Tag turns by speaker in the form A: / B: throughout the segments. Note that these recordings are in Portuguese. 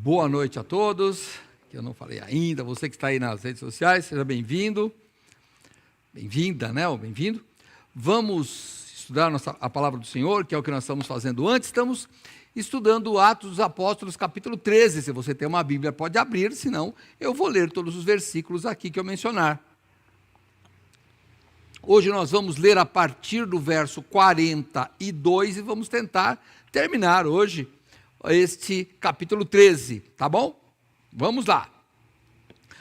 A: Boa noite a todos, que eu não falei ainda, você que está aí nas redes sociais, seja bem-vindo, bem-vinda, né, ou bem-vindo. Vamos estudar a palavra do Senhor, que é o que nós estamos fazendo antes. Estamos estudando Atos dos Apóstolos, capítulo 13, se você tem uma Bíblia pode abrir, senão eu vou ler todos os versículos aqui que eu mencionar. Hoje nós vamos ler a partir do verso 42 e vamos tentar terminar hoje este capítulo 13, tá bom? Vamos lá.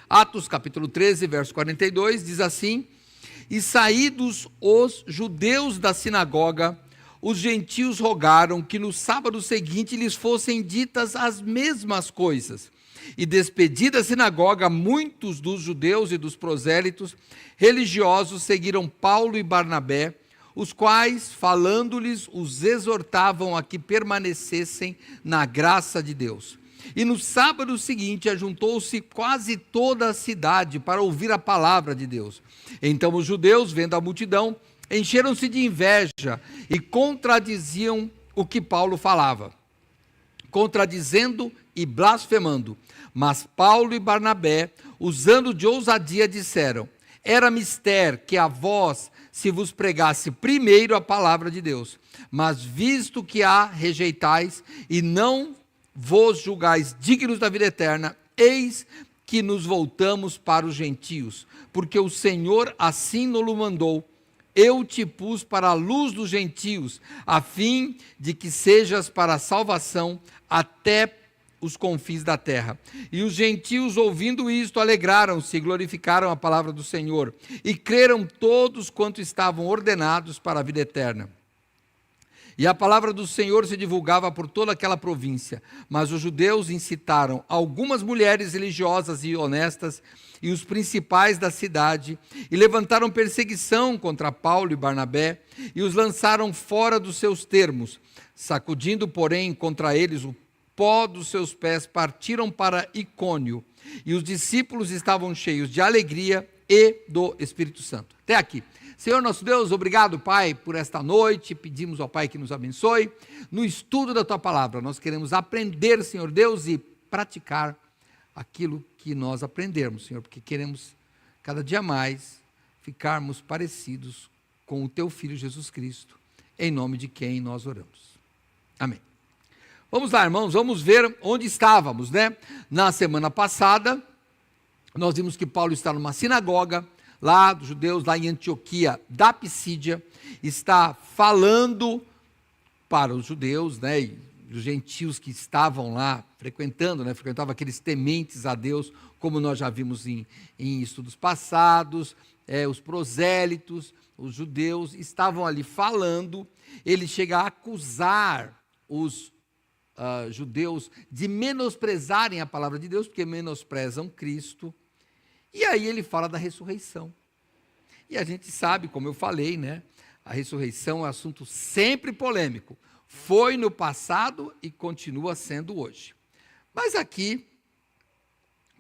A: Atos capítulo 13, verso 42, diz assim: E saídos os judeus da sinagoga, os gentios rogaram que no sábado seguinte lhes fossem ditas as mesmas coisas. E despedida a sinagoga, muitos dos judeus e dos prosélitos religiosos seguiram Paulo e Barnabé, os quais, falando-lhes, os exortavam a que permanecessem na graça de Deus. E no sábado seguinte ajuntou-se quase toda a cidade para ouvir a palavra de Deus. Então os judeus, vendo a multidão, encheram-se de inveja e contradiziam o que Paulo falava, contradizendo e blasfemando. Mas Paulo e Barnabé, usando de ousadia, disseram: Era mister que a vós se vos pregasse primeiro a palavra de Deus, mas visto que a rejeitais e não vos julgais dignos da vida eterna, eis que nos voltamos para os gentios, porque o Senhor assim nos mandou. Eu te pus para a luz dos gentios, a fim de que sejas para a salvação até os confins da terra. E os gentios, ouvindo isto, alegraram-se e glorificaram a palavra do Senhor, e creram todos quanto estavam ordenados para a vida eterna. E a palavra do Senhor se divulgava por toda aquela província, mas os judeus incitaram algumas mulheres religiosas e honestas e os principais da cidade, e levantaram perseguição contra Paulo e Barnabé, e os lançaram fora dos seus termos. Sacudindo, porém, contra eles o pó dos seus pés, partiram para Icônio, e os discípulos estavam cheios de alegria e do Espírito Santo. Até aqui. Senhor nosso Deus, obrigado, Pai, por esta noite. Pedimos ao Pai que nos abençoe no estudo da Tua palavra. Nós queremos aprender, Senhor Deus, e praticar aquilo que nós aprendermos, Senhor, porque queremos cada dia mais ficarmos parecidos com o Teu Filho Jesus Cristo, em nome de quem nós oramos. Amém. Vamos lá, irmãos, vamos ver onde estávamos, né? Na semana passada, nós vimos que Paulo está numa sinagoga, lá dos judeus, lá em Antioquia da Pisídia, está falando para os judeus, né, e os gentios que estavam lá frequentando, né, frequentavam aqueles tementes a Deus, como nós já vimos em estudos passados, os prosélitos, os judeus estavam ali falando. Ele chega a acusar os judeus de menosprezarem a palavra de Deus, porque menosprezam Cristo. E aí ele fala da ressurreição. E a gente sabe, como eu falei, né? A ressurreição é um assunto sempre polêmico. Foi no passado e continua sendo hoje. Mas aqui,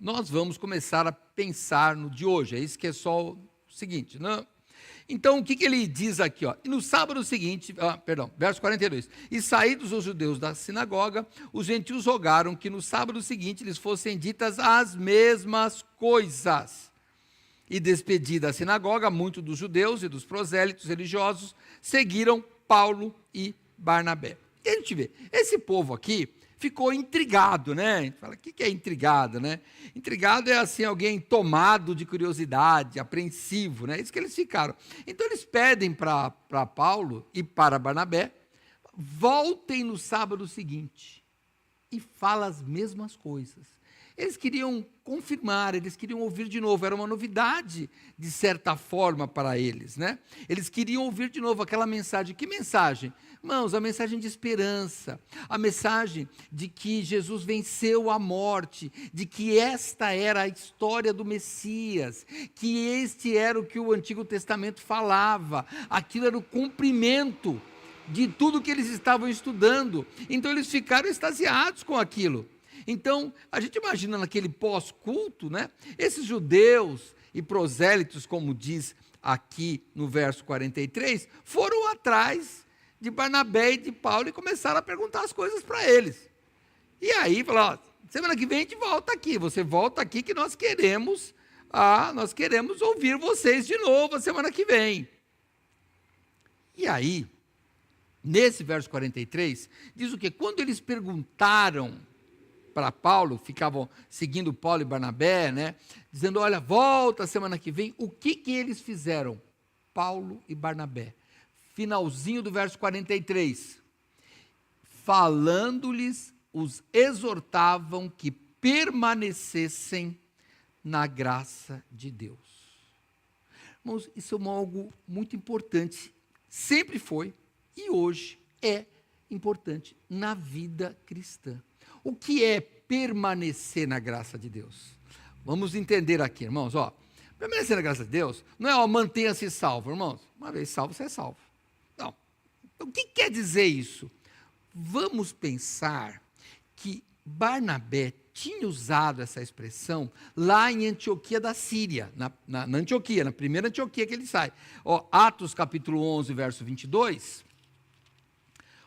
A: nós vamos começar a pensar no de hoje. É isso que é só o seguinte, né? Então, o que ele diz aqui? Ó? E no sábado seguinte, verso 42. E saídos os judeus da sinagoga, os gentios rogaram que no sábado seguinte lhes fossem ditas as mesmas coisas. E despedida a sinagoga, muitos dos judeus e dos prosélitos religiosos seguiram Paulo e Barnabé. E a gente vê, esse povo aqui ficou intrigado, né? A gente fala, o que é intrigado, né? Intrigado é assim, alguém tomado de curiosidade, apreensivo, né? Isso que eles ficaram. Então eles pedem para Paulo e para Barnabé, voltem no sábado seguinte e fala as mesmas coisas. Eles queriam confirmar, eles queriam ouvir de novo, era uma novidade, de certa forma, para eles, né? Eles queriam ouvir de novo aquela mensagem. Que mensagem? Irmãos, a mensagem de esperança, a mensagem de que Jesus venceu a morte, de que esta era a história do Messias, que este era o que o Antigo Testamento falava, aquilo era o cumprimento de tudo que eles estavam estudando. Então eles ficaram extasiados com aquilo. Então, a gente imagina naquele pós-culto, né? Esses judeus e prosélitos, como diz aqui no verso 43, foram atrás de Barnabé e de Paulo e começaram a perguntar as coisas para eles. E aí, falaram, semana que vem a gente volta aqui. Você volta aqui que nós queremos ouvir vocês de novo a semana que vem. E aí, nesse verso 43, diz o quê? Quando eles perguntaram para Paulo, ficavam seguindo Paulo e Barnabé, né? Dizendo, olha, volta a semana que vem. O que eles fizeram? Paulo e Barnabé. Finalzinho do verso 43. Falando-lhes, os exortavam que permanecessem na graça de Deus. Irmãos, isso é algo muito importante. Sempre foi e hoje é importante na vida cristã. O que é permanecer na graça de Deus? Vamos entender aqui, irmãos. Permanecer na graça de Deus não é mantenha-se salvo, irmãos. Uma vez salvo, você é salvo. Não. Então, o que quer dizer isso? Vamos pensar que Barnabé tinha usado essa expressão lá em Antioquia da Síria, na Antioquia, na primeira Antioquia que ele sai. Atos capítulo 11, verso 22.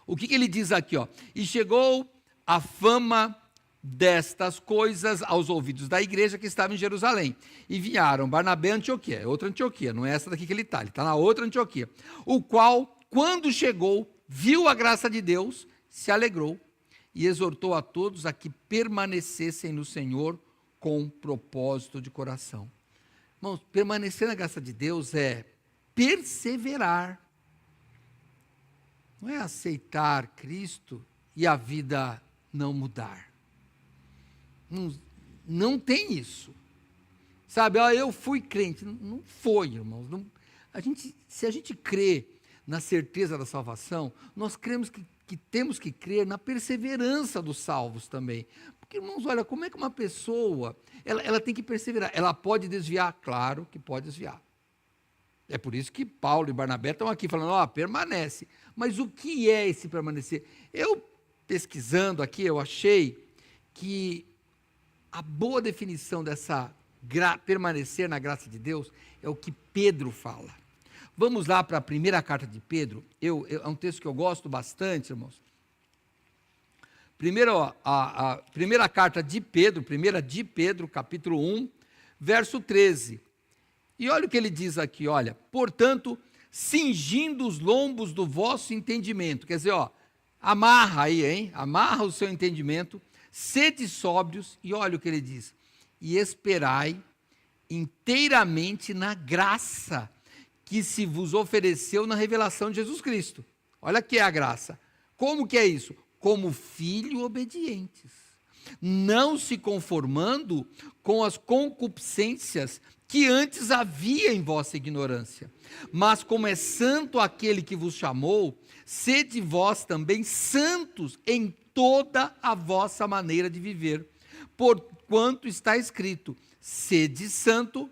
A: O que ele diz aqui? E chegou a fama destas coisas aos ouvidos da igreja que estava em Jerusalém. E vieram Barnabé a Antioquia, é outra Antioquia, não é essa daqui que ele está na outra Antioquia. O qual, quando chegou, viu a graça de Deus, se alegrou e exortou a todos a que permanecessem no Senhor com propósito de coração. Irmãos, permanecer na graça de Deus é perseverar. Não é aceitar Cristo e a vida não mudar. Não tem isso. Sabe, eu fui crente. Não foi, irmãos. Se a gente crê na certeza da salvação, nós cremos que temos que crer na perseverança dos salvos também. Porque, irmãos, olha, como é que uma pessoa, ela tem que perseverar? Ela pode desviar? Claro que pode desviar. É por isso que Paulo e Barnabé estão aqui falando, permanece. Mas o que é esse permanecer? Eu, pesquisando aqui, eu achei que a boa definição dessa permanecer na graça de Deus é o que Pedro fala. Vamos lá para a primeira carta de Pedro. É um texto que eu gosto bastante, irmãos. Primeiro, a primeira carta de Pedro, capítulo 1, verso 13. E olha o que ele diz aqui, olha. Portanto, cingindo os lombos do vosso entendimento. Quer dizer, amarra aí, hein? Amarra o seu entendimento, sede sóbrios, e olha o que ele diz. E esperai inteiramente na graça que se vos ofereceu na revelação de Jesus Cristo. Olha que é a graça. Como que é isso? Como filhos obedientes, não se conformando com as concupiscências que antes havia em vossa ignorância. Mas como é santo aquele que vos chamou, sede vós também santos em toda a vossa maneira de viver. Porquanto está escrito, sede santo,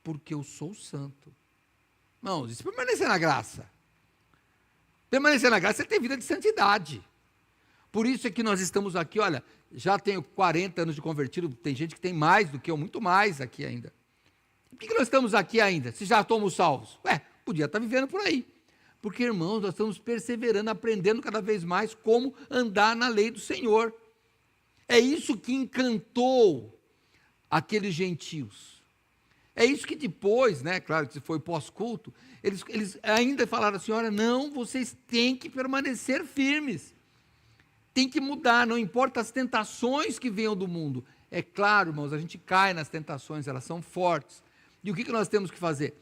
A: porque eu sou santo. Irmãos, isso é permanecer na graça. Permanecer na graça é ter vida de santidade. Por isso é que nós estamos aqui, olha, já tenho 40 anos de convertido, tem gente que tem mais do que eu, muito mais aqui ainda. Por que nós estamos aqui ainda, se já somos salvos? Podia estar vivendo por aí. Porque, irmãos, nós estamos perseverando, aprendendo cada vez mais como andar na lei do Senhor. É isso que encantou aqueles gentios. É isso que depois, claro que se foi pós-culto, eles ainda falaram assim, olha, não, vocês têm que permanecer firmes. Tem que mudar, não importa as tentações que venham do mundo. É claro, irmãos, a gente cai nas tentações, elas são fortes. E o que nós temos que fazer?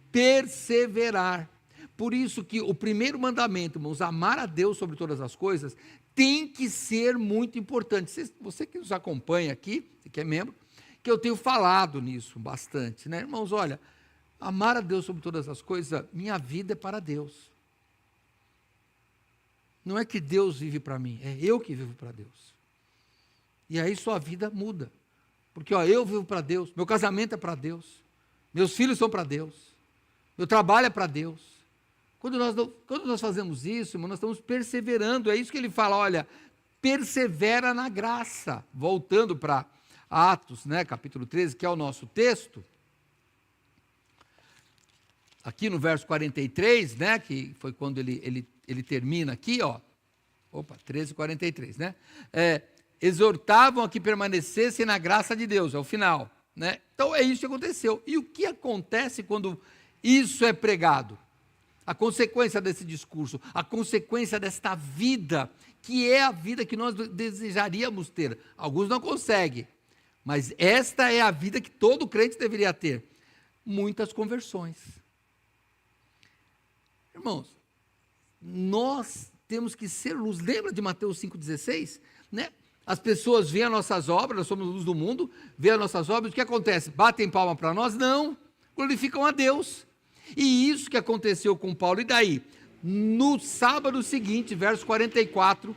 A: Perseverar. Por isso que o primeiro mandamento, irmãos, amar a Deus sobre todas as coisas, tem que ser muito importante. Você que nos acompanha aqui, você que é membro, que eu tenho falado nisso bastante, Irmãos, olha, amar a Deus sobre todas as coisas, minha vida é para Deus. Não é que Deus vive para mim, é eu que vivo para Deus. E aí sua vida muda. Porque eu vivo para Deus, meu casamento é para Deus, meus filhos são para Deus, meu trabalho é para Deus. Quando nós fazemos isso, irmão, nós estamos perseverando. É isso que ele fala, olha, persevera na graça. Voltando para Atos, capítulo 13, que é o nosso texto. Aqui no verso 43, que foi quando ele termina aqui, 13:43, exortavam a que permanecessem na graça de Deus, é o final, né? Então é isso que aconteceu. E o que acontece quando isso é pregado? A consequência desse discurso, a consequência desta vida, que é a vida que nós desejaríamos ter. Alguns não conseguem, mas esta é a vida que todo crente deveria ter. Muitas conversões. Irmãos, nós temos que ser luz. Lembra de Mateus 5,16? Né? As pessoas veem as nossas obras, nós somos luz do mundo, veem as nossas obras, o que acontece? Batem palma para nós? Não, glorificam a Deus. E isso que aconteceu com Paulo. E daí? No sábado seguinte, verso 44,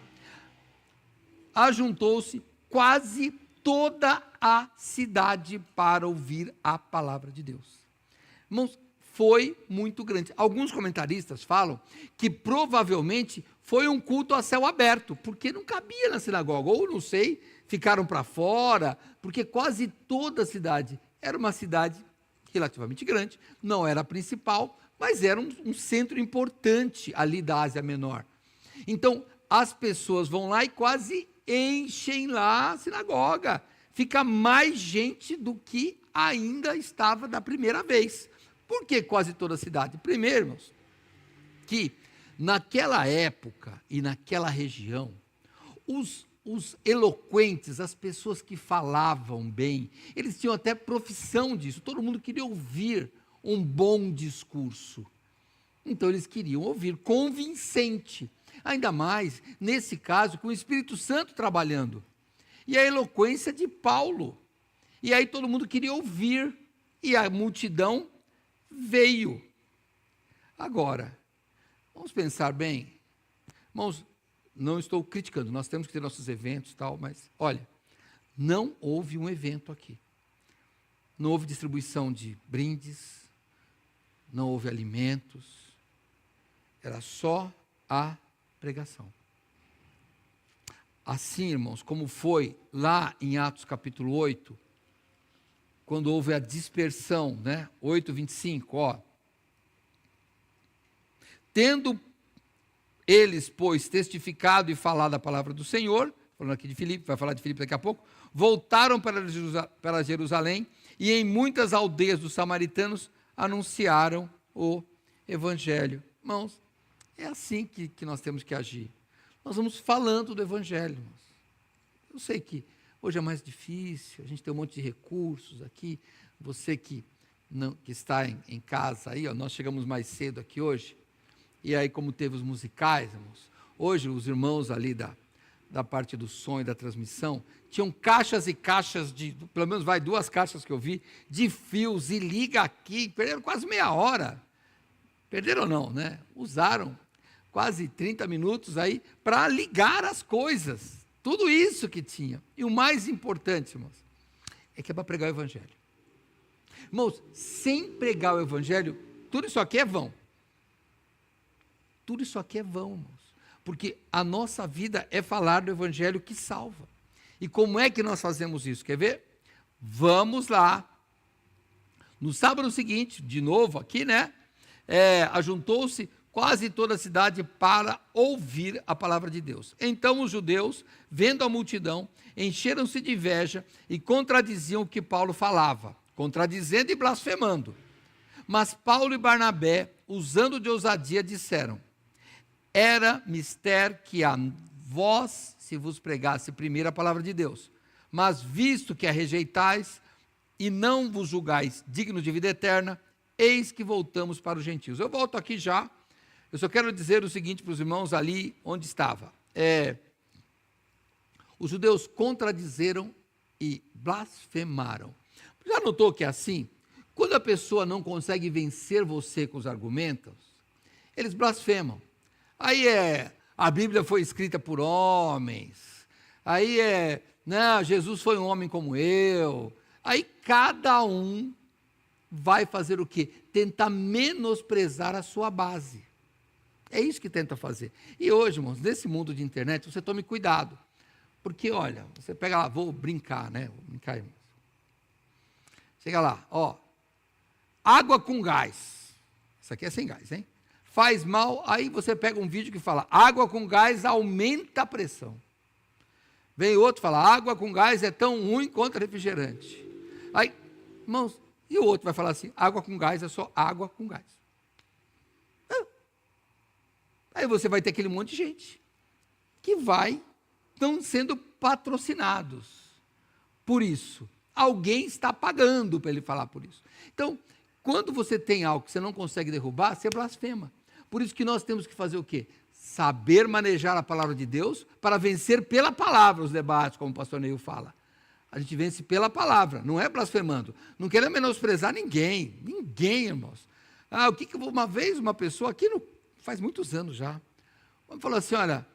A: ajuntou-se quase toda a cidade para ouvir a palavra de Deus. Irmãos, foi muito grande. Alguns comentaristas falam que provavelmente foi um culto a céu aberto, porque não cabia na sinagoga, ou não sei, ficaram para fora, porque quase toda a cidade era uma cidade relativamente grande, não era a principal, mas era um centro importante ali da Ásia Menor. Então, as pessoas vão lá e quase enchem lá a sinagoga. Fica mais gente do que ainda estava da primeira vez. Por que quase toda a cidade? Primeiro, irmãos, que naquela época e naquela região, os eloquentes, as pessoas que falavam bem, eles tinham até profissão disso, todo mundo queria ouvir um bom discurso. Então eles queriam ouvir convincente, ainda mais nesse caso com o Espírito Santo trabalhando. E a eloquência de Paulo. E aí todo mundo queria ouvir, e a multidão veio. Agora, vamos pensar bem, irmãos, não estou criticando, nós temos que ter nossos eventos e tal, mas, olha, não houve um evento aqui. Não houve distribuição de brindes, não houve alimentos, era só a pregação. Assim, irmãos, como foi lá em Atos capítulo 8, quando houve a dispersão, né? 8:25, ó. Tendo eles, pois, testificado e falado a palavra do Senhor, falando aqui de Filipe, vai falar de Filipe daqui a pouco, voltaram para Jerusalém e em muitas aldeias dos samaritanos anunciaram o evangelho. Irmãos, é assim que nós temos que agir. Nós vamos falando do evangelho, irmãos. Eu sei que hoje é mais difícil, a gente tem um monte de recursos aqui, você que está em casa aí, ó, nós chegamos mais cedo aqui hoje, e aí como teve os musicais, irmãos, hoje os irmãos ali da parte do som e da transmissão, tinham caixas e caixas pelo menos duas caixas que eu vi, de fios, e liga aqui, perderam quase meia hora, perderam não, né? Usaram quase 30 minutos aí para ligar as coisas, tudo isso que tinha. E o mais importante, irmãos, é que é para pregar o evangelho. Irmãos, sem pregar o evangelho, tudo isso aqui é vão. Tudo isso aqui é vão, irmãos. Porque a nossa vida é falar do evangelho que salva. E como é que nós fazemos isso? Quer ver? Vamos lá. No sábado seguinte, de novo aqui, né? Ajuntou-se quase toda a cidade para ouvir a palavra de Deus. Então os judeus, vendo a multidão, encheram-se de inveja e contradiziam o que Paulo falava, contradizendo e blasfemando. Mas Paulo e Barnabé, usando de ousadia, disseram: era mister que a vós se vos pregasse primeiro a palavra de Deus, mas visto que a rejeitais e não vos julgais dignos de vida eterna, eis que voltamos para os gentios. Eu volto aqui já. Eu só quero dizer o seguinte para os irmãos ali onde estava. Os judeus contradizeram e blasfemaram. Já notou que é assim? Quando a pessoa não consegue vencer você com os argumentos, eles blasfemam. Aí a Bíblia foi escrita por homens. Aí não, Jesus foi um homem como eu. Aí cada um vai fazer o quê? Tentar menosprezar a sua base. É isso que tenta fazer. E hoje, irmãos, nesse mundo de internet, você tome cuidado. Porque, olha, você pega lá, vou brincar, né? Vou brincar, irmãos. Chega lá, ó. Água com gás. Isso aqui é sem gás, hein? Faz mal, aí você pega um vídeo que fala, água com gás aumenta a pressão. Vem outro e fala, água com gás é tão ruim quanto refrigerante. Aí, irmãos, e o outro vai falar assim, água com gás é só água com gás. Aí você vai ter aquele monte de gente que estão sendo patrocinados por isso. Alguém está pagando para ele falar por isso. Então, quando você tem algo que você não consegue derrubar, você blasfema. Por isso que nós temos que fazer o quê? Saber manejar a palavra de Deus para vencer pela palavra os debates, como o pastor Neil fala. A gente vence pela palavra, não é blasfemando. Não querendo menosprezar ninguém, irmãos. Uma vez uma pessoa aqui, faz muitos anos já, falou assim, olha,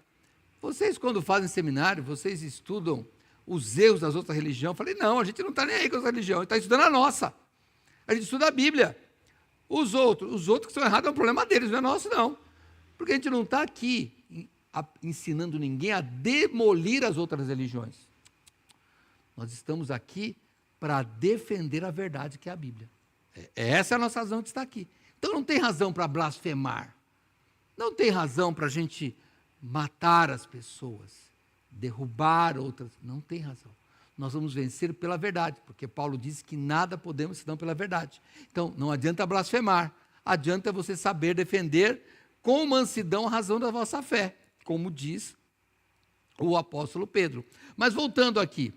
A: vocês quando fazem seminário, vocês estudam os erros das outras religiões? Eu falei, não, a gente não está nem aí com as religiões, a gente está estudando a nossa. A gente estuda a Bíblia. Os outros que são errados é um problema deles, não é nosso não. Porque a gente não está aqui ensinando ninguém a demolir as outras religiões. Nós estamos aqui para defender a verdade que é a Bíblia. Essa é a nossa razão de estar aqui. Então não tem razão para blasfemar. Não tem razão para a gente matar as pessoas, derrubar outras. Não tem razão. Nós vamos vencer pela verdade, porque Paulo diz que nada podemos senão pela verdade. Então, não adianta blasfemar, adianta você saber defender com mansidão a razão da vossa fé, como diz o apóstolo Pedro. Mas voltando aqui,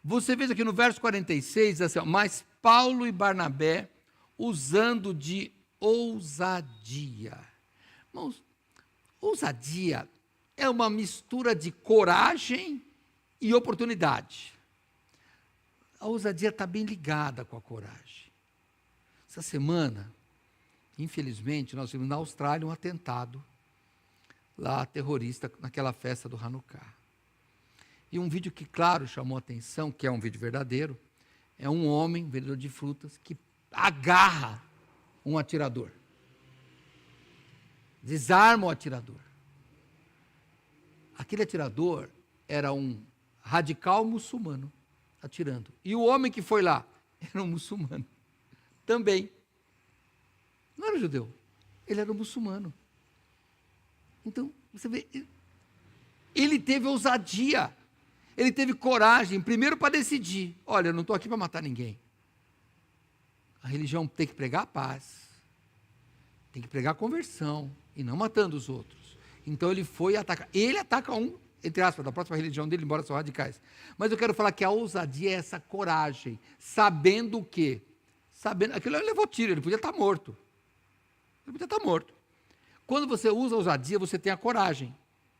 A: você veja aqui no verso 46, assim, mas Paulo e Barnabé usando de ousadia. Irmãos, ousadia é uma mistura de coragem e oportunidade. A ousadia está bem ligada com a coragem. Essa semana, infelizmente, nós vimos na Austrália um atentado lá terrorista naquela festa do Hanukkah. E um vídeo que, claro, chamou a atenção, que é um vídeo verdadeiro, é um homem, vendedor de frutas, que agarra um atirador. Desarma o atirador. Aquele atirador era um radical muçulmano atirando. E o homem que foi lá era um muçulmano também. Não era judeu, ele era um muçulmano. Então, você vê, ele teve ousadia, ele teve coragem, primeiro para decidir, olha, eu não estou aqui para matar ninguém. A religião tem que pregar a paz, tem que pregar a conversão, e não matando os outros. Então ele foi atacar, ele ataca um, entre aspas, da próxima religião dele, embora são radicais. Mas eu quero falar que a ousadia é essa coragem, sabendo o quê? Aquilo ele levou tiro, ele podia estar morto. Ele podia estar morto. Quando você usa a ousadia, você tem a coragem,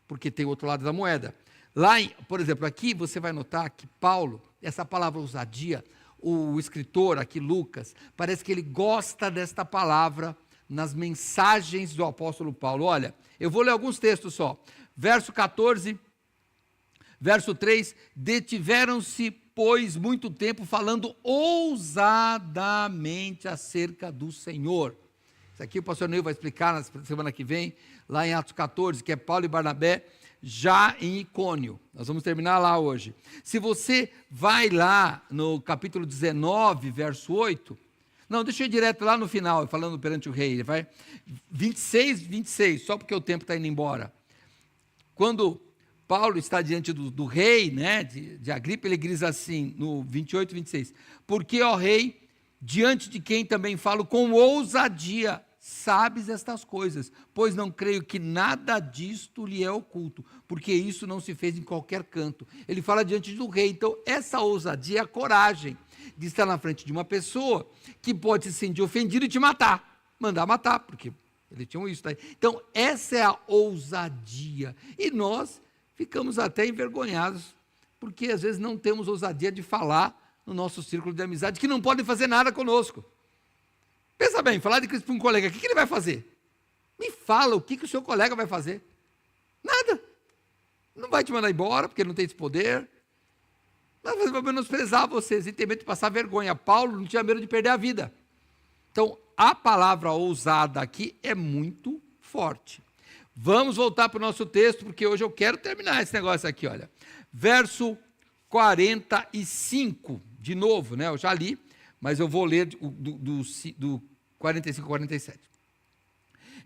A: porque tem o outro lado da moeda. Lá, por exemplo, aqui você vai notar que Paulo, essa palavra ousadia, o escritor aqui, Lucas, parece que ele gosta desta palavra nas mensagens do apóstolo Paulo. Olha, eu vou ler alguns textos só. Verso 14, verso 3, detiveram-se, pois, muito tempo falando ousadamente acerca do Senhor. Isso aqui o pastor Neil vai explicar na semana que vem, lá em Atos 14, que é Paulo e Barnabé, já em Icônio. Nós vamos terminar lá hoje. Se você vai lá no capítulo 19, verso 8, não, deixa eu ir direto lá no final, falando perante o rei, vai 26, só porque o tempo está indo embora. Quando Paulo está diante do rei, né, de Agripa, ele diz assim, no 28, 26, porque, ó rei, diante de quem também falo com ousadia, sabes estas coisas, pois não creio que nada disto lhe é oculto, porque isso não se fez em qualquer canto. Ele fala diante do rei, então essa ousadia é a coragem de estar na frente de uma pessoa que pode se sentir ofendido e te matar, mandar matar, porque eles tinham isso daí. Então essa é a ousadia, e nós ficamos até envergonhados, porque às vezes não temos ousadia de falar no nosso círculo de amizade, que não podem fazer nada conosco. Pensa bem, falar de Cristo para um colega, o que ele vai fazer? Me fala o que o seu colega vai fazer. Nada. Não vai te mandar embora, porque ele não tem esse poder. Mas vai menosprezar vocês e ter medo de passar vergonha. Paulo não tinha medo de perder a vida. Então, a palavra ousada aqui é muito forte. Vamos voltar para o nosso texto, porque hoje eu quero terminar esse negócio aqui, olha. Verso 45, de novo, né? Eu já li, mas eu vou ler do 45 ao 47.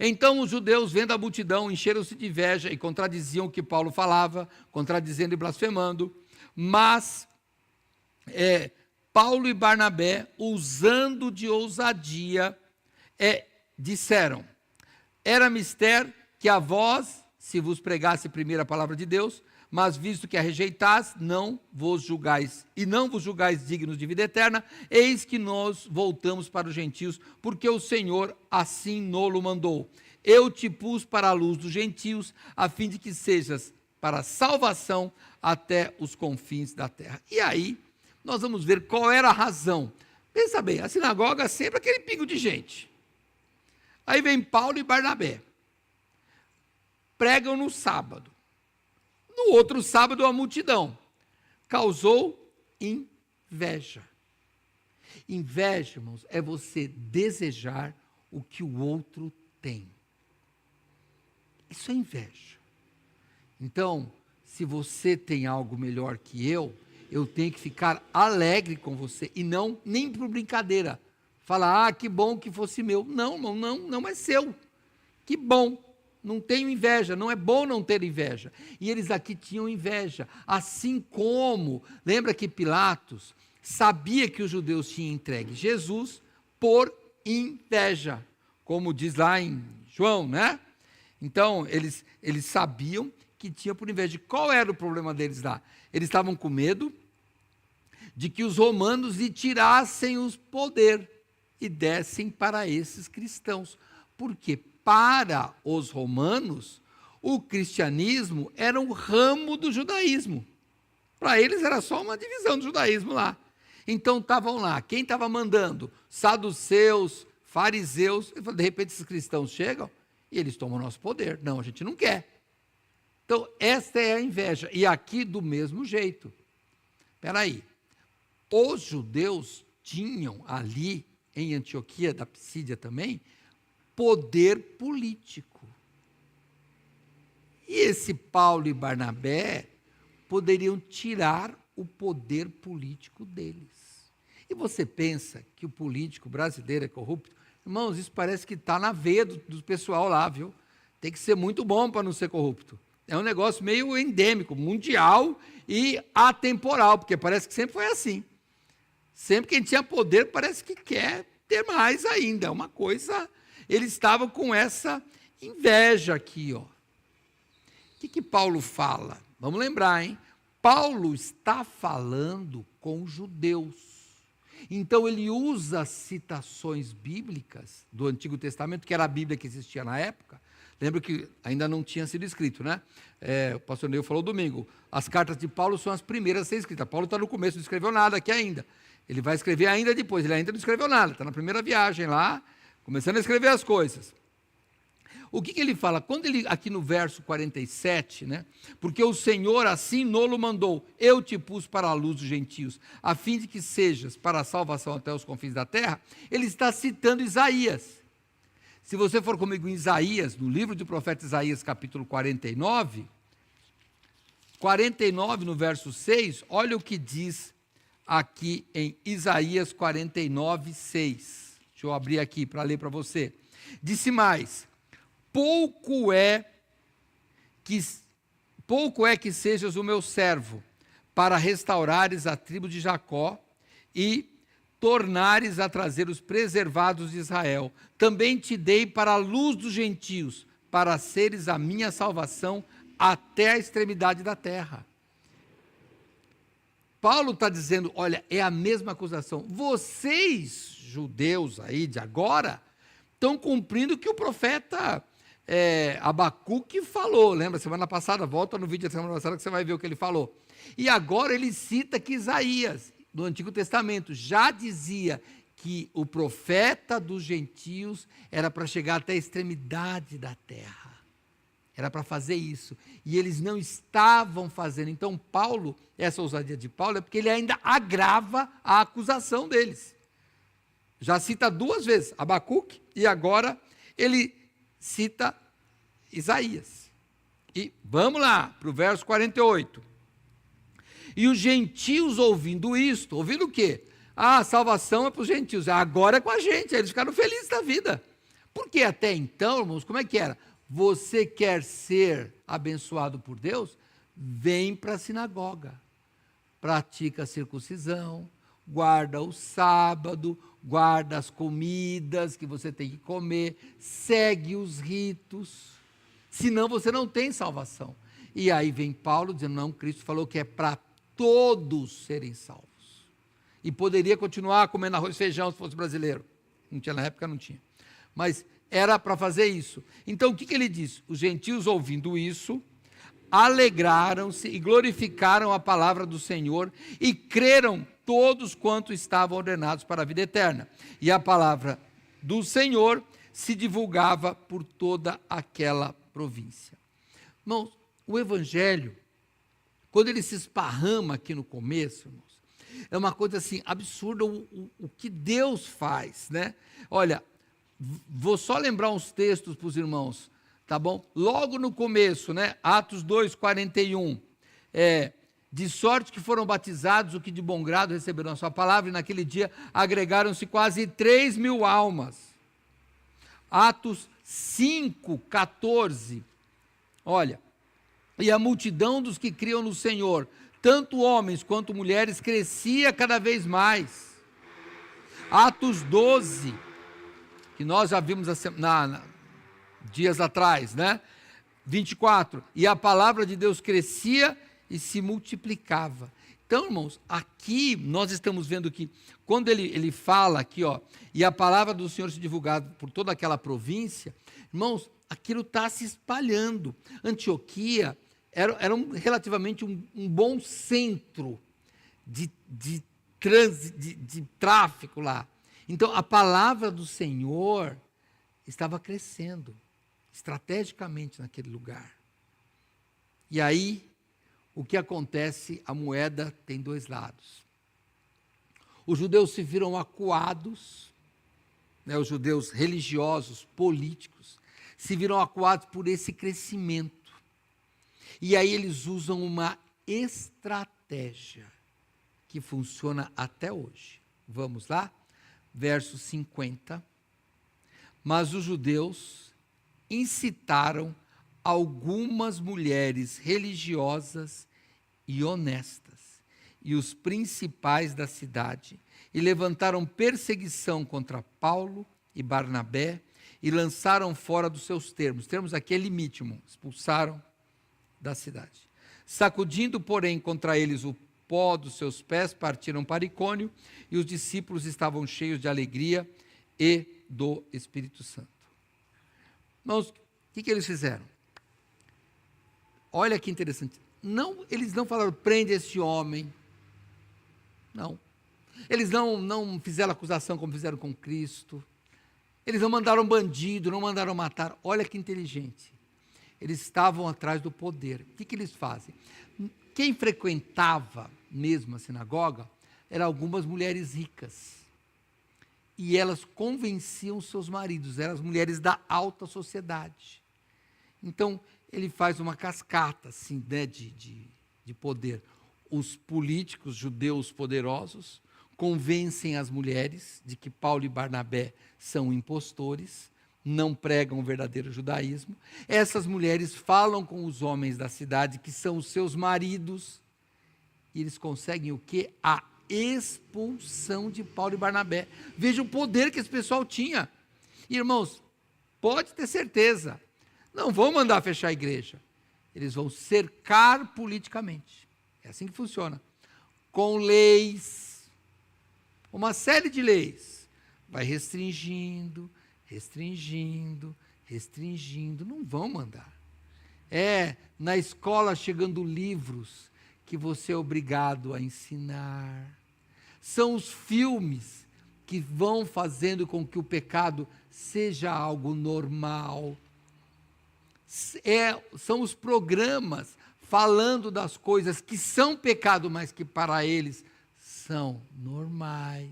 A: Então os judeus, vendo a multidão, encheram-se de inveja e contradiziam o que Paulo falava, contradizendo e blasfemando. Mas Paulo e Barnabé, usando de ousadia, disseram: era mister que a vós se vos pregasse primeiro a palavra de Deus, mas visto que a rejeitais, não vos julgais dignos de vida eterna, eis que nós voltamos para os gentios, porque o Senhor assim nolo mandou. Eu te pus para a luz dos gentios, a fim de que sejas para salvação até os confins da terra. E aí, nós vamos ver qual era a razão. Pensa bem, a sinagoga é sempre aquele pingo de gente. Aí vem Paulo e Barnabé, pregam no sábado. No outro sábado, a multidão causou inveja. Inveja, irmãos, é você desejar o que o outro tem. Isso é inveja. Então, se você tem algo melhor que eu tenho que ficar alegre com você e não nem por brincadeira. Falar, que bom que fosse meu. Não é seu. Que bom. Não tenho inveja, não é bom não ter inveja. E eles aqui tinham inveja, assim como, lembra que Pilatos sabia que os judeus tinham entregue Jesus por inveja, como diz lá em João, né? Então, eles sabiam que tinha por inveja. Qual era o problema deles lá? Eles estavam com medo de que os romanos lhe tirassem o poder e dessem para esses cristãos. Por quê? Para os romanos, o cristianismo era um ramo do judaísmo. Para eles era só uma divisão do judaísmo lá. Então estavam lá, quem estava mandando? Saduceus, fariseus. De repente esses cristãos chegam e eles tomam o nosso poder. Não, a gente não quer. Então esta é a inveja. E aqui do mesmo jeito. Espera aí. Os judeus tinham ali, em Antioquia da Psídia também, poder político. E esse Paulo e Barnabé poderiam tirar o poder político deles. E você pensa que o político brasileiro é corrupto? Irmãos, isso parece que está na veia do pessoal lá, viu? Tem que ser muito bom para não ser corrupto. É um negócio meio endêmico, mundial e atemporal, porque parece que sempre foi assim. Sempre quem tinha poder parece que quer ter mais ainda. É uma coisa... Eles estavam com essa inveja aqui, ó. O que Paulo fala? Vamos lembrar, hein? Paulo está falando com judeus. Então ele usa citações bíblicas do Antigo Testamento, que era a Bíblia que existia na época. Lembra que ainda não tinha sido escrito, né? O pastor Neil falou domingo. As cartas de Paulo são as primeiras a ser escritas. Paulo está no começo, não escreveu nada aqui ainda. Ele vai escrever ainda depois. Ele ainda não escreveu nada. Está na primeira viagem lá, começando a escrever as coisas. O que ele fala? Quando ele, aqui no verso 47, né? Porque o Senhor assim nolo mandou, eu te pus para a luz dos gentios, a fim de que sejas para a salvação até os confins da terra, ele está citando Isaías. Se você for comigo em Isaías, no livro do profeta Isaías, capítulo 49, no verso 6, olha o que diz aqui em Isaías 49, 6. Deixa eu abrir aqui para ler para você. Disse mais: pouco é que sejas o meu servo, para restaurares a tribo de Jacó e tornares a trazer os preservados de Israel. Também te dei para a luz dos gentios, para seres a minha salvação até a extremidade da terra. Paulo está dizendo, olha, é a mesma acusação. Vocês, judeus aí de agora, estão cumprindo o que o profeta Abacuque falou. Lembra, semana passada, volta no vídeo da semana passada que você vai ver o que ele falou. E agora ele cita que Isaías, do Antigo Testamento, já dizia que o profeta dos gentios era para chegar até a extremidade da terra. Era para fazer isso. E eles não estavam fazendo. Então, Paulo, essa ousadia de Paulo, é porque ele ainda agrava a acusação deles. Já cita duas vezes Abacuque e agora ele cita Isaías. E vamos lá para o verso 48. E os gentios ouvindo isto, ouvindo o quê? A salvação é para os gentios, agora é com a gente. Eles ficaram felizes da vida. Porque até então, irmãos, como é que era? Você quer ser abençoado por Deus? Vem para a sinagoga, pratica a circuncisão, guarda o sábado, guarda as comidas que você tem que comer, segue os ritos, senão você não tem salvação. E aí vem Paulo dizendo, não, Cristo falou que é para todos serem salvos. E poderia continuar comendo arroz e feijão se fosse brasileiro. Não tinha, na época não tinha. Mas era para fazer isso. Então o que ele diz? Os gentios ouvindo isso, alegraram-se e glorificaram a palavra do Senhor e creram todos quanto estavam ordenados para a vida eterna. E a palavra do Senhor se divulgava por toda aquela província. Irmãos, o evangelho, quando ele se esparrama aqui no começo, irmãos, é uma coisa assim absurda o que Deus faz, né? Olha, vou só lembrar uns textos para os irmãos, tá bom? Logo no começo, né? Atos 2:41, de sorte que foram batizados o que de bom grado receberam a sua palavra, e naquele dia agregaram-se quase 3.000 almas. Atos 5:14, olha, e a multidão dos que criam no Senhor, tanto homens quanto mulheres, crescia cada vez mais. Atos 12, que nós já vimos dias atrás, né? 24, e a palavra de Deus crescia e se multiplicava. Então, irmãos, aqui nós estamos vendo que, quando ele fala aqui, ó, e a palavra do Senhor se divulgava por toda aquela província, irmãos, aquilo está se espalhando. Antioquia era relativamente um bom centro de tráfico lá. Então, a palavra do Senhor estava crescendo estrategicamente naquele lugar. E aí, o que acontece? A moeda tem dois lados. Os judeus se viram acuados, né, os judeus religiosos, políticos, se viram acuados por esse crescimento. E aí eles usam uma estratégia que funciona até hoje. Vamos lá? Verso 50. Mas os judeus incitaram algumas mulheres religiosas e honestas, e os principais da cidade, e levantaram perseguição contra Paulo e Barnabé, e lançaram fora dos seus termos. Termos aqui é limite, irmão. Expulsaram da cidade. Sacudindo, porém, contra eles o pó dos seus pés, partiram para Icônio, e os discípulos estavam cheios de alegria e do Espírito Santo. Irmãos, o que eles fizeram? Olha que interessante. Eles não falaram, prende esse homem. Não. Eles não fizeram acusação como fizeram com Cristo. Eles não mandaram bandido, não mandaram matar. Olha que inteligente. Eles estavam atrás do poder. O que eles fazem? Quem frequentava mesmo a sinagoga eram algumas mulheres ricas. E elas convenciam seus maridos, eram as mulheres da alta sociedade. Então, ele faz uma cascata assim, né, de poder. Os políticos judeus poderosos convencem as mulheres de que Paulo e Barnabé são impostores, não pregam o verdadeiro judaísmo. Essas mulheres falam com os homens da cidade, que são os seus maridos, e eles conseguem o quê? A expulsão de Paulo e Barnabé. Veja o poder que esse pessoal tinha. Irmãos, pode ter certeza, não vão mandar fechar a igreja. Eles vão cercar politicamente. É assim que funciona. Com leis, uma série de leis. Vai restringindo, não vão mandar. Na escola chegando livros que você é obrigado a ensinar. São os filmes que vão fazendo com que o pecado seja algo normal. São os programas falando das coisas que são pecado, mas que para eles são normais.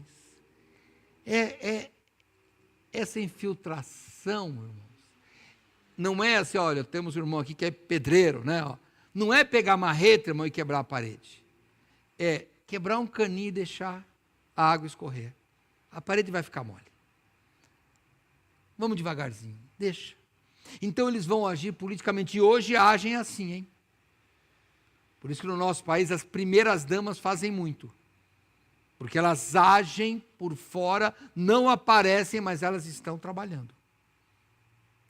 A: Essa infiltração, irmãos, não é assim, olha, temos um irmão aqui que é pedreiro, né? Não é pegar marreta, irmão, e quebrar a parede. É quebrar um caninho e deixar a água escorrer. A parede vai ficar mole. Vamos devagarzinho, deixa. Então eles vão agir politicamente, e hoje agem assim, hein? Por isso que no nosso país as primeiras damas fazem muito. Porque elas agem por fora, não aparecem, mas elas estão trabalhando.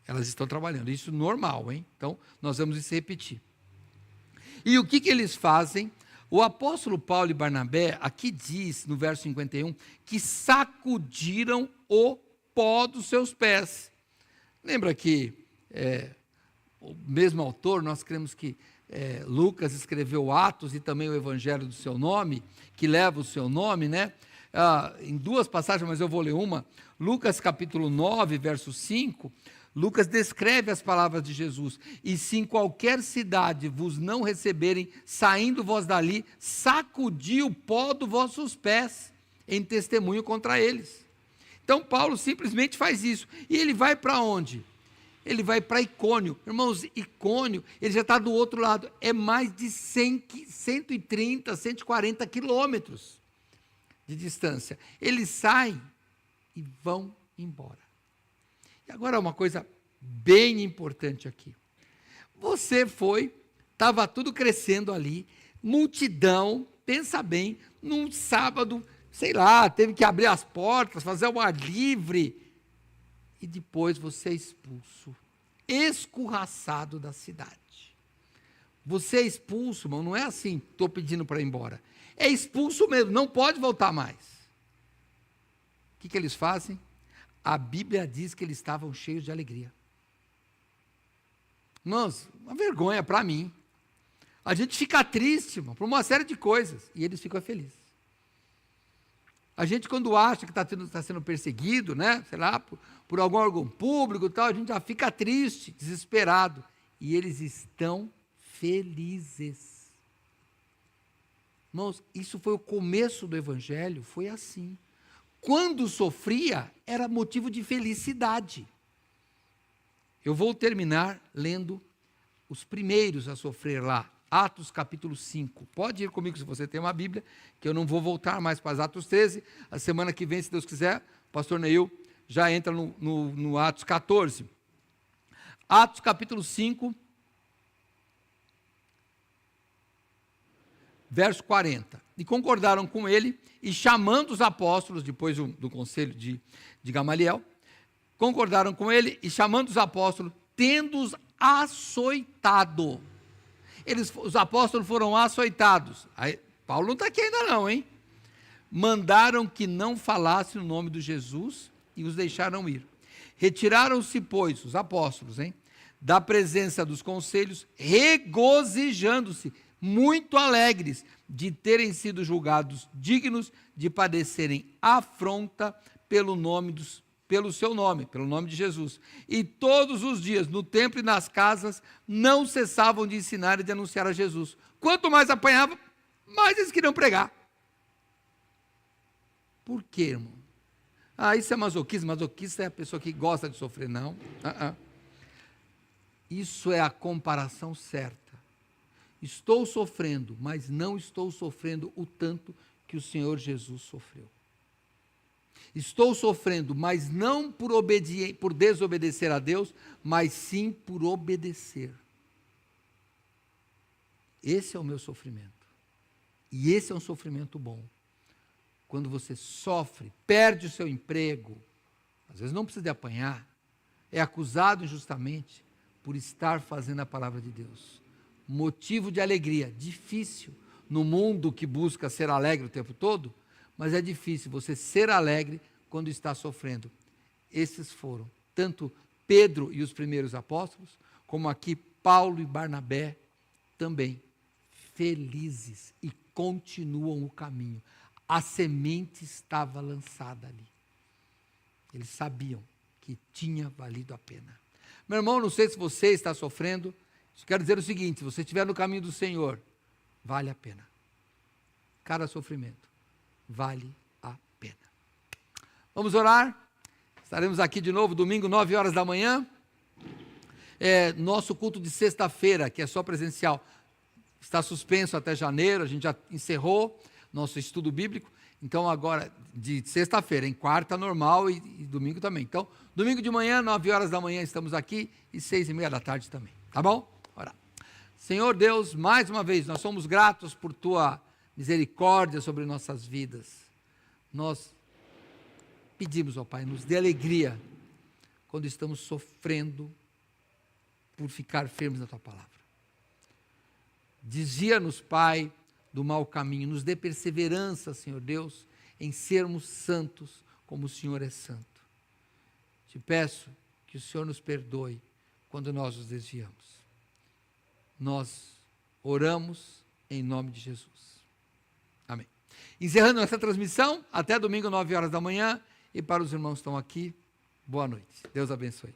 A: Elas estão trabalhando, isso é normal, hein? Então, nós vamos isso repetir. E o que eles fazem? O apóstolo Paulo e Barnabé, aqui diz, no verso 51, que sacudiram o pó dos seus pés. Lembra que o mesmo autor, nós cremos que Lucas escreveu Atos e também o Evangelho do seu nome, que leva o seu nome, né? Em duas passagens, mas eu vou ler uma. Lucas capítulo 9, verso 5, Lucas descreve as palavras de Jesus: e se em qualquer cidade vos não receberem, saindo vós dali, sacudi o pó dos vossos pés, em testemunho contra eles. Então Paulo simplesmente faz isso, e ele vai para onde? Ele vai para Icônio. Irmãos, Icônio, ele já está do outro lado, é mais de 130, 140 quilômetros de distância. Eles saem e vão embora. E agora uma coisa bem importante aqui. Você estava tudo crescendo ali, multidão, pensa bem, num sábado, sei lá, teve que abrir as portas, fazer o ar livre, e depois você é expulso, escorraçado da cidade. Você é expulso, irmão, não é assim, estou pedindo para ir embora. É expulso mesmo, não pode voltar mais. O que eles fazem? A Bíblia diz que eles estavam cheios de alegria. Nossa, uma vergonha para mim. A gente fica triste, irmão, por uma série de coisas, e eles ficam felizes. A gente, quando acha que está sendo perseguido, né, sei lá, por algum órgão público e tal, a gente já fica triste, desesperado. E eles estão felizes. Irmãos, isso foi o começo do Evangelho, foi assim. Quando sofria, era motivo de felicidade. Eu vou terminar lendo os primeiros a sofrer lá. Atos capítulo 5, pode ir comigo se você tem uma Bíblia, que eu não vou voltar mais para Atos 13, a semana que vem, se Deus quiser, o pastor Neil já entra no Atos 14. Atos capítulo 5, verso 40. E concordaram com ele, e chamando os apóstolos, depois do conselho de Gamaliel, concordaram com ele, e chamando os apóstolos, tendo-os açoitado. Os apóstolos foram açoitados. Aí, Paulo não está aqui ainda não, hein? Mandaram que não falassem o nome de Jesus e os deixaram ir. Retiraram-se, pois, os apóstolos, da presença dos conselhos, regozijando-se, muito alegres de terem sido julgados dignos de padecerem afronta pelo seu nome, pelo nome de Jesus. E todos os dias, no templo e nas casas, não cessavam de ensinar e de anunciar a Jesus. Quanto mais apanhavam, mais eles queriam pregar. Por quê, irmão? Isso é masoquismo. Masoquista é a pessoa que gosta de sofrer. Não. Isso é a comparação certa. Estou sofrendo, mas não estou sofrendo o tanto que o Senhor Jesus sofreu. Estou sofrendo, mas não por desobedecer a Deus, mas sim por obedecer. Esse é o meu sofrimento. E esse é um sofrimento bom. Quando você sofre, perde o seu emprego, às vezes não precisa de apanhar, é acusado injustamente por estar fazendo a palavra de Deus. Motivo de alegria, difícil no mundo que busca ser alegre o tempo todo, mas é difícil você ser alegre quando está sofrendo. Esses foram, tanto Pedro e os primeiros apóstolos, como aqui Paulo e Barnabé também, felizes e continuam o caminho. A semente estava lançada ali. Eles sabiam que tinha valido a pena. Meu irmão, não sei se você está sofrendo, quero dizer o seguinte: se você estiver no caminho do Senhor, vale a pena. Cada sofrimento vale a pena. Vamos orar? Estaremos aqui de novo, domingo, 9 horas da manhã. Nosso culto de sexta-feira, que é só presencial, está suspenso até janeiro, a gente já encerrou nosso estudo bíblico. Então, agora, de sexta-feira, em quarta normal e domingo também. Então, domingo de manhã, 9 horas da manhã, estamos aqui e 6:30 da tarde também. Tá bom? Ora. Senhor Deus, mais uma vez, nós somos gratos por tua misericórdia sobre nossas vidas. Nós pedimos, ó Pai, nos dê alegria quando estamos sofrendo por ficar firmes na tua palavra. Desvia-nos, Pai, do mau caminho, nos dê perseverança, Senhor Deus, em sermos santos como o Senhor é santo. Te peço que o Senhor nos perdoe quando nós nos desviamos. Nós oramos em nome de Jesus. Amém. Encerrando essa transmissão, até domingo, 9 horas da manhã, e para os irmãos que estão aqui, boa noite. Deus abençoe.